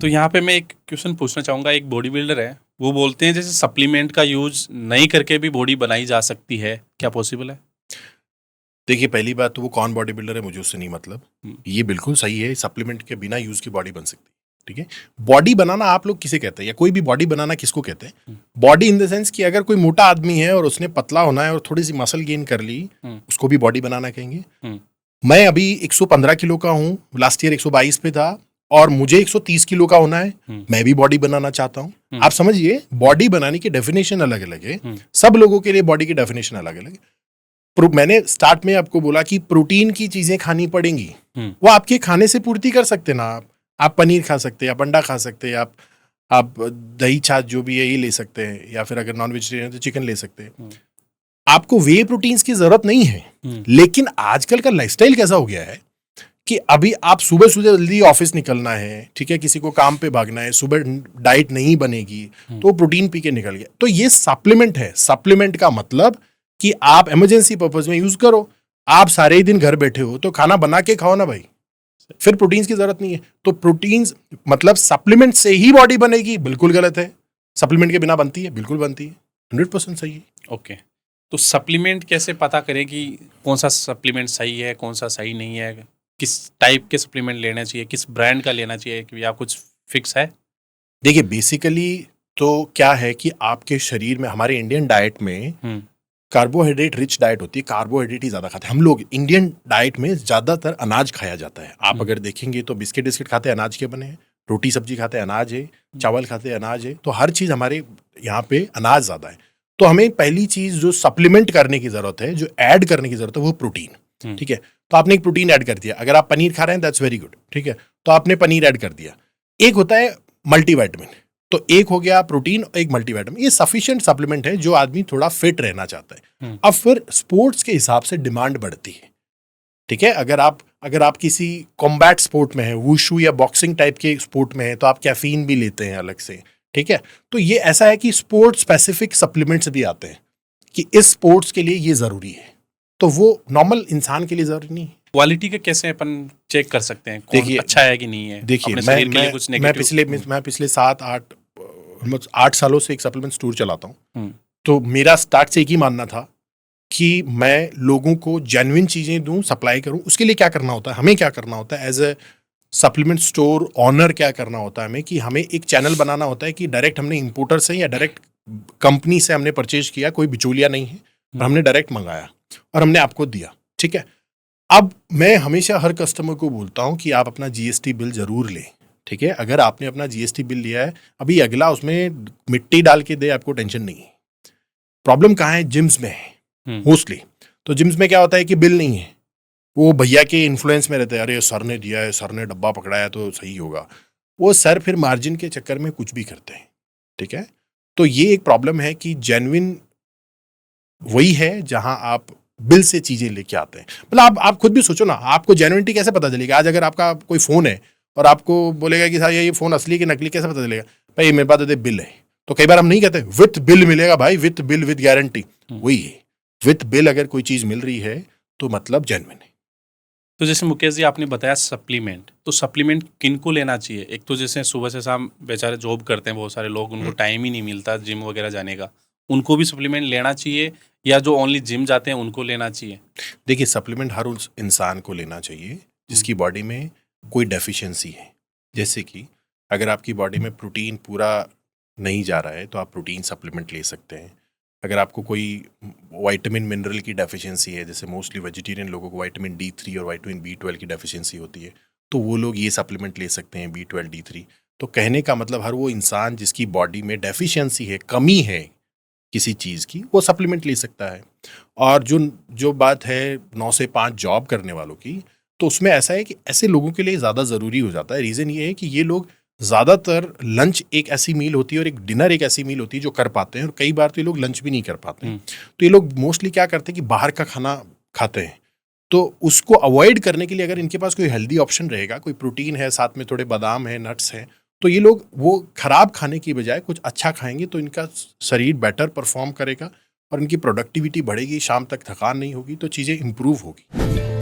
तो यहाँ पे मैं एक क्वेश्चन पूछना चाहूँगा। एक बॉडी बिल्डर है, वो बोलते हैं जैसे सप्लीमेंट का यूज नहीं करके भी बॉडी बनाई जा सकती है, क्या पॉसिबल है? देखिए, पहली बात तो वो कौन बॉडी बिल्डर है मुझे उससे नहीं मतलब। हम्म, ये बिल्कुल सही है, सप्लीमेंट के बिना यूज की बॉडी बन सकती है। ठीक है, बॉडी बनाना आप लोग किसे कहते हैं, या कोई भी बॉडी बनाना किसको कहते हैं? हम्म, बॉडी इन द सेंस कि अगर कोई मोटा आदमी है और उसने पतला होना है और थोड़ी सी मसल गेन कर ली, हम्म, उसको भी बॉडी बनाना कहेंगे। हम्म, मैं अभी 115 किलो का हूँ, लास्ट ईयर 122 पे था, और मुझे 130 किलो का होना है। हम्म, मैं भी बॉडी बनाना चाहता हूँ। हम्म, आप समझिए, बॉडी बनाने की डेफिनेशन अलग अलग है। हम्म, सब लोगों के लिए बॉडी की डेफिनेशन अलग अलग है। मैंने स्टार्ट में आपको बोला कि प्रोटीन की चीजें खानी पड़ेंगी, हम्म, वो आपके खाने से पूर्ति कर सकते ना। आप पनीर खा सकते हैं, आप अंडा खा सकते हैं, आप दही छाछ जो भी है ये ले सकते हैं, या फिर अगर नॉन वेजिटेरियन तो चिकन ले सकते हैं। हम्म, आपको वे प्रोटीन्स की जरूरत नहीं है। हम्म, लेकिन आजकल का लाइफस्टाइल कैसा हो गया है कि अभी आप सुबह सुबह जल्दी ऑफिस निकलना है, ठीक है, किसी को काम पे भागना है, सुबह डाइट नहीं बनेगी तो प्रोटीन पी के निकल गया, तो ये सप्लीमेंट है। सप्लीमेंट का मतलब कि आप इमरजेंसी पर्पज में यूज करो। आप सारे ही दिन घर बैठे हो तो खाना बना के खाओ ना भाई, फिर प्रोटीन्स की जरूरत नहीं है। तो प्रोटीन्स मतलब सप्लीमेंट से ही बॉडी बनेगी, बिल्कुल गलत है। सप्लीमेंट के बिना बनती है? बिल्कुल बनती है, 100% सही है। ओके। तो सप्लीमेंट कैसे पता करें कि कौन सा सप्लीमेंट सही है, कौन सा सही नहीं है? किस टाइप के सप्लीमेंट लेना चाहिए, किस ब्रांड का लेना चाहिए, या कुछ फिक्स है? देखिए, बेसिकली तो क्या है कि आपके शरीर में, हमारे इंडियन डाइट में कार्बोहाइड्रेट रिच डाइट होती है, कार्बोहाइड्रेट ही ज्यादा खाते हैं हम लोग। इंडियन डाइट में ज्यादातर अनाज खाया जाता है। आप अगर देखेंगे तो बिस्किट बिस्किट खाते हैं, अनाज के बने हैं। रोटी सब्जी खाते हैं, अनाज है। चावल खाते हैं, अनाज है। तो हर चीज हमारे यहाँ पे अनाज ज्यादा है। तो हमें पहली चीज जो सप्लीमेंट करने की जरूरत है, जो ऐड करने की जरूरत है, वो प्रोटीन। ठीक है, तो आपने एक प्रोटीन ऐड कर दिया। अगर आप पनीर खा रहे हैं दैट्स वेरी गुड, ठीक है, तो आपने पनीर ऐड कर दिया। एक होता है मल्टीविटामिन, तो एक हो गया प्रोटीन, एक मल्टीविटामिन। ये सफिशिएंट सप्लीमेंट है जो आदमी थोड़ा फिट रहना चाहता है। अब फिर स्पोर्ट्स के हिसाब से डिमांड बढ़ती है। ठीक है, अगर आप किसी कॉम्बैट स्पोर्ट में है, वुशु या बॉक्सिंग टाइप के स्पोर्ट में है, तो आप कैफीन भी लेते हैं अलग से। ठीक है, तो ये ऐसा है कि स्पोर्ट स्पेसिफिक सप्लीमेंट्स भी आते हैं कि इस स्पोर्ट्स के लिए ये जरूरी है, तो वो नॉर्मल इंसान के लिए जरूरी नहीं है। क्वालिटी का कैसे अपन चेक कर सकते हैं, कौन देखिए, अच्छा है कि नहीं है? देखिए, अपने शरीर के लिए कुछ नेगेटिव? मैं पिछले 7-8 सालों से एक सप्लीमेंट स्टोर चलाता हूँ। हम्म, तो मेरा स्टार्ट से एक ही मानना था कि मैं लोगों को जेन्युइन चीजें दूं, सप्लाई करूं। उसके लिए क्या करना होता है, हमें क्या करना होता है as a supplement store owner, क्या करना होता है हमें कि हमें एक चैनल बनाना होता है कि डायरेक्ट हमने इंपोर्टर से या डायरेक्ट कंपनी से हमने परचेज किया, कोई बिचौलिया नहीं है, और हमने डायरेक्ट मंगाया और हमने आपको दिया। ठीक है, अब मैं हमेशा हर कस्टमर को बोलता हूं कि आप अपना जीएसटी बिल जरूर लें। ठीक है, अगर आपने अपना जीएसटी बिल लिया है, अभी अगला उसमें मिट्टी डाल के दे, आपको टेंशन नहीं है। प्रॉब्लम कहाँ है? जिम्स में है मोस्टली। तो जिम्स में क्या होता है कि बिल नहीं है, वो भैया के इन्फ्लुएंस में रहते हैं। अरे सर ने दिया है, सर ने डब्बा पकड़ाया तो सही होगा। वो सर फिर मार्जिन के चक्कर में कुछ भी करते हैं। ठीक है, तो ये एक प्रॉब्लम है कि जेन्युइन वही है जहां आप बिल से चीजें लेके आते हैं। मतलब आप खुद भी सोचो ना, आपको जेन्युइनिटी कैसे पता चलेगा? आज अगर आपका कोई फोन है और आपको बोलेगा कि साहब ये फोन असली कि नकली, कैसे पता चलेगा? भाई मेरे पास तो बिल है। तो कई बार हम नहीं कहते विथ बिल मिलेगा भाई, विथ बिल विथ गारंटी। वही है, विथ बिल अगर कोई चीज मिल रही है तो मतलब जेन्युइन है। तो जैसे मुकेश जी आपने बताया सप्लीमेंट, तो सप्लीमेंट किन को लेना चाहिए? एक तो जैसे सुबह से शाम बेचारे जॉब करते हैं बहुत सारे लोग, उनको टाइम ही नहीं मिलता जिम वगैरह जाने का, उनको भी सप्लीमेंट लेना चाहिए, या जो ओनली जिम जाते हैं उनको लेना चाहिए? देखिए, सप्लीमेंट हर उस इंसान को लेना चाहिए जिसकी बॉडी में कोई डेफिशिएंसी है। जैसे कि अगर आपकी बॉडी में प्रोटीन पूरा नहीं जा रहा है तो आप प्रोटीन सप्लीमेंट ले सकते हैं। अगर आपको कोई विटामिन मिनरल की डेफिशिएंसी है, जैसे मोस्टली वेजिटेरियन लोगों को विटामिन D3 और विटामिन B12 की डेफिशिएंसी होती है, तो वो लोग ये सप्लीमेंट ले सकते हैं, B12 D3। तो कहने का मतलब हर वो इंसान जिसकी बॉडी में डेफिशिएंसी है, कमी है किसी चीज़ की, वो सप्लीमेंट ले सकता है। और जो जो बात है 9 से 5 जॉब करने वालों की, तो उसमें ऐसा है कि ऐसे लोगों के लिए ज़्यादा ज़रूरी हो जाता है। रीज़न ये है कि ये लोग ज़्यादातर लंच एक ऐसी मील होती है और एक डिनर एक ऐसी मील होती है जो कर पाते हैं, और कई बार तो ये लोग लंच भी नहीं कर पाते हैं। तो ये लोग मोस्टली क्या करते हैं कि बाहर का खाना खाते हैं। तो उसको अवॉइड करने के लिए अगर इनके पास कोई हेल्दी ऑप्शन रहेगा, कोई प्रोटीन है, साथ में थोड़े बादाम है, नट्स हैं, तो ये लोग वो खराब खाने की बजाय कुछ अच्छा खाएंगे तो इनका शरीर बेटर परफॉर्म करेगा और इनकी प्रोडक्टिविटी बढ़ेगी, शाम तक थकान नहीं होगी, तो चीज़ें इंप्रूव होगी।